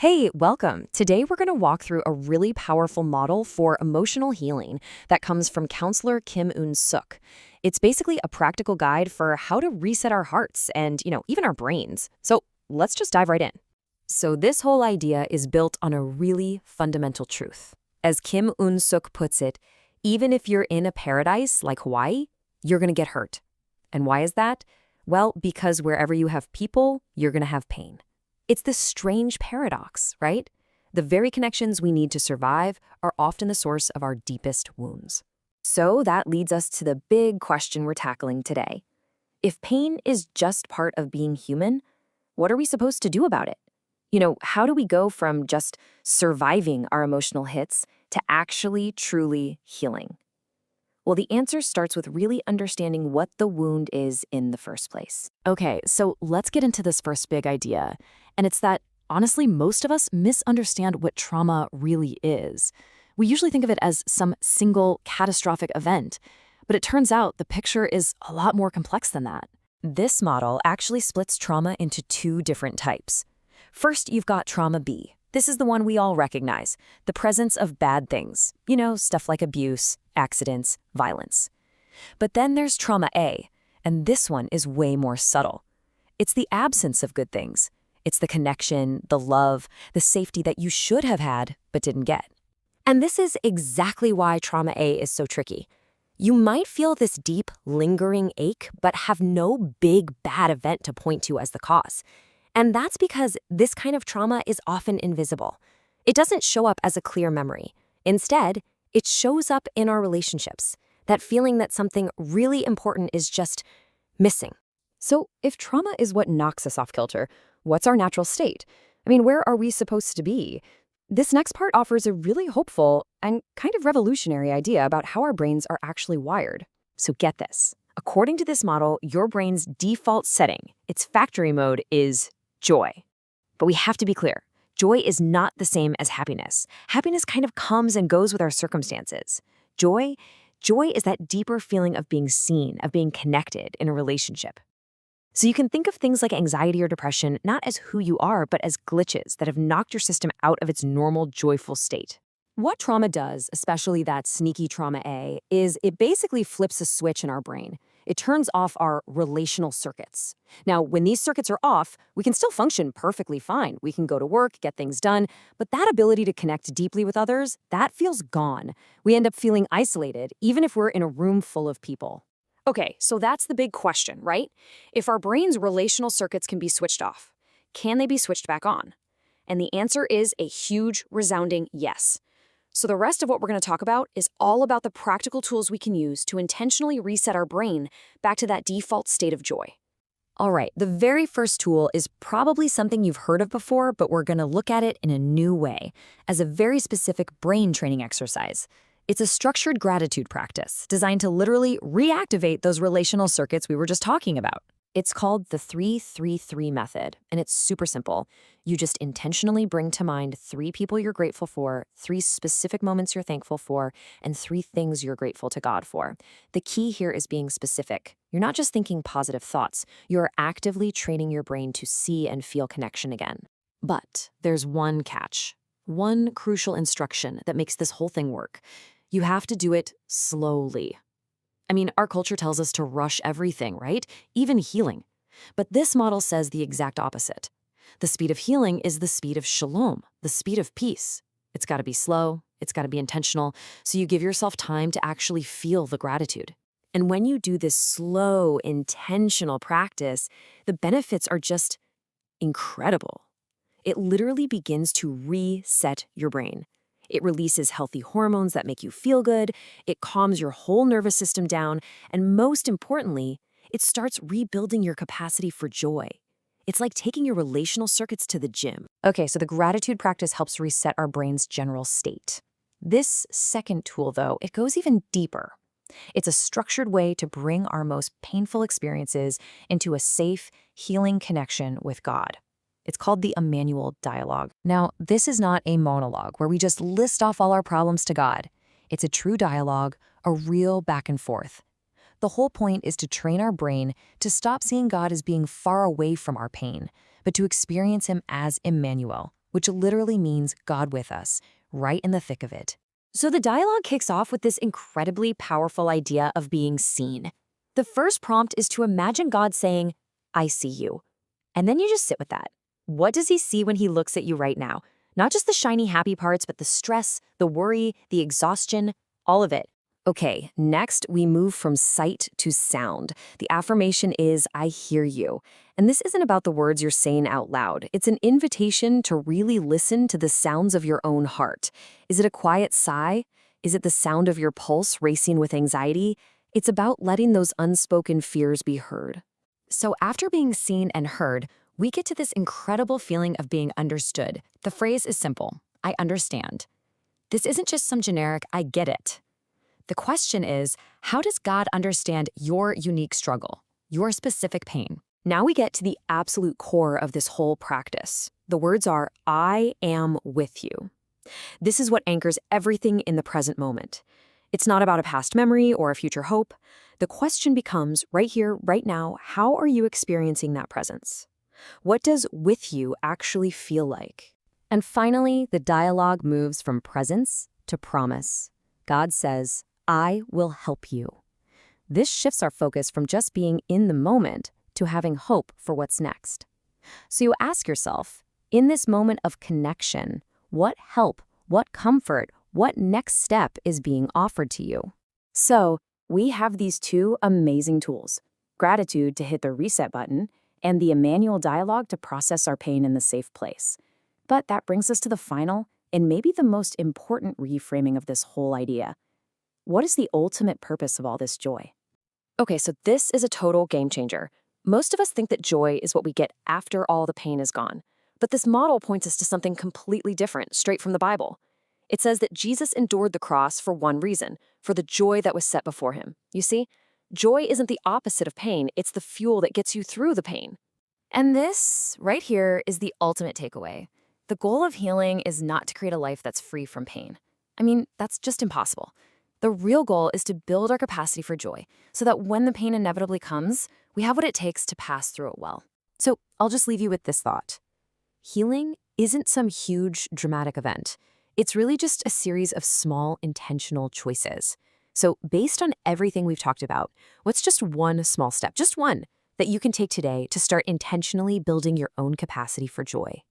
Hey, welcome. Today we're going to walk through a really powerful model for emotional healing that comes from counselor Kim Eun-sook. It's basically a practical guide for how to reset our hearts and, even our brains. So let's just dive right in. So this whole idea is built on a really fundamental truth. As Kim Eun-sook puts it, even if you're in a paradise like Hawaii, you're going to get hurt. And why is that? Well, because wherever you have people, you're going to have pain. It's this strange paradox, right? The very connections we need to survive are often the source of our deepest wounds. So that leads us to the big question we're tackling today. If pain is just part of being human, what are we supposed to do about it? How do we go from just surviving our emotional hits to actually, truly healing? Well, the answer starts with really understanding what the wound is in the first place. Okay, so let's get into this first big idea. And it's that, honestly, most of us misunderstand what trauma really is. We usually think of it as some single catastrophic event, but it turns out the picture is a lot more complex than that. This model actually splits trauma into two different types. First, you've got trauma B. This is the one we all recognize, the presence of bad things, stuff like abuse, accidents, violence. But then there's trauma A, and this one is way more subtle. It's the absence of good things. It's the connection, the love, the safety that you should have had but didn't get. And this is exactly why trauma A is so tricky. You might feel this deep, lingering ache, but have no big, bad event to point to as the cause. And that's because this kind of trauma is often invisible. It doesn't show up as a clear memory. Instead, it shows up in our relationships, that feeling that something really important is just missing. So if trauma is what knocks us off kilter, what's our natural state? Where are we supposed to be? This next part offers a really hopeful and kind of revolutionary idea about how our brains are actually wired. So get this. According to this model, your brain's default setting, its factory mode, is joy. But we have to be clear. Joy is not the same as happiness. Happiness kind of comes and goes with our circumstances. Joy is that deeper feeling of being seen, of being connected in a relationship. So you can think of things like anxiety or depression not as who you are, but as glitches that have knocked your system out of its normal, joyful state. What trauma does, especially that sneaky trauma A, is it basically flips a switch in our brain. It turns off our relational circuits. Now, when these circuits are off, we can still function perfectly fine. We can go to work, get things done, but that ability to connect deeply with others, that feels gone. We end up feeling isolated, even if we're in a room full of people. Okay, so that's the big question, right? If our brain's relational circuits can be switched off, can they be switched back on? And the answer is a huge, resounding yes. So the rest of what we're going to talk about is all about the practical tools we can use to intentionally reset our brain back to that default state of joy. All right, the very first tool is probably something you've heard of before, but we're going to look at it in a new way, as a very specific brain training exercise. It's a structured gratitude practice designed to literally reactivate those relational circuits we were just talking about. It's called the 3-3-3 method, and it's super simple. You just intentionally bring to mind 3 people you're grateful for, 3 specific moments you're thankful for, and 3 things you're grateful to God for. The key here is being specific. You're not just thinking positive thoughts. You're actively training your brain to see and feel connection again. But there's one catch, one crucial instruction that makes this whole thing work. You have to do it slowly. Our culture tells us to rush everything, right? Even healing. But this model says the exact opposite. The speed of healing is the speed of shalom, the speed of peace. It's got to be slow, it's got to be intentional, so you give yourself time to actually feel the gratitude. And when you do this slow, intentional practice, the benefits are just incredible. It literally begins to reset your brain. It releases healthy hormones that make you feel good, it calms your whole nervous system down, and most importantly, it starts rebuilding your capacity for joy. It's like taking your relational circuits to the gym. Okay, so the gratitude practice helps reset our brain's general state. This second tool, though, it goes even deeper. It's a structured way to bring our most painful experiences into a safe, healing connection with God. It's called the Immanuel dialogue. Now, this is not a monologue where we just list off all our problems to God. It's a true dialogue, a real back and forth. The whole point is to train our brain to stop seeing God as being far away from our pain, but to experience him as Immanuel, which literally means God with us, right in the thick of it. So the dialogue kicks off with this incredibly powerful idea of being seen. The first prompt is to imagine God saying, "I see you." And then you just sit with that. What does he see when he looks at you right now? Not just the shiny happy parts, but the stress, the worry, the exhaustion, all of it. Okay, next we move from sight to sound. The affirmation is, "I hear you." And this isn't about the words you're saying out loud. It's an invitation to really listen to the sounds of your own heart. Is it a quiet sigh? Is it the sound of your pulse racing with anxiety? It's about letting those unspoken fears be heard. So after being seen and heard, we get to this incredible feeling of being understood. The phrase is simple: I understand. This isn't just some generic, I get it. The question is, how does God understand your unique struggle, your specific pain? Now we get to the absolute core of this whole practice. The words are, I am with you. This is what anchors everything in the present moment. It's not about a past memory or a future hope. The question becomes, right here, right now, how are you experiencing that presence? What does with you actually feel like? And finally, the dialogue moves from presence to promise. God says, I will help you. This shifts our focus from just being in the moment to having hope for what's next. So you ask yourself, in this moment of connection, what help, what comfort, what next step is being offered to you? So we have these two amazing tools: gratitude to hit the reset button and the Immanuel dialogue to process our pain in the safe place. But that brings us to the final and maybe the most important reframing of this whole idea. What is the ultimate purpose of all this joy? Okay, so this is a total game changer. Most of us think that joy is what we get after all the pain is gone. But this model points us to something completely different, straight from the Bible. It says that Jesus endured the cross for one reason, for the joy that was set before him. You see, joy isn't the opposite of pain, it's the fuel that gets you through the pain. And this, right here, is the ultimate takeaway. The goal of healing is not to create a life that's free from pain. I mean, that's just impossible. The real goal is to build our capacity for joy so that when the pain inevitably comes, we have what it takes to pass through it well. So I'll just leave you with this thought. Healing isn't some huge, dramatic event. It's really just a series of small, intentional choices. So based on everything we've talked about, what's just one small step, just one, that you can take today to start intentionally building your own capacity for joy?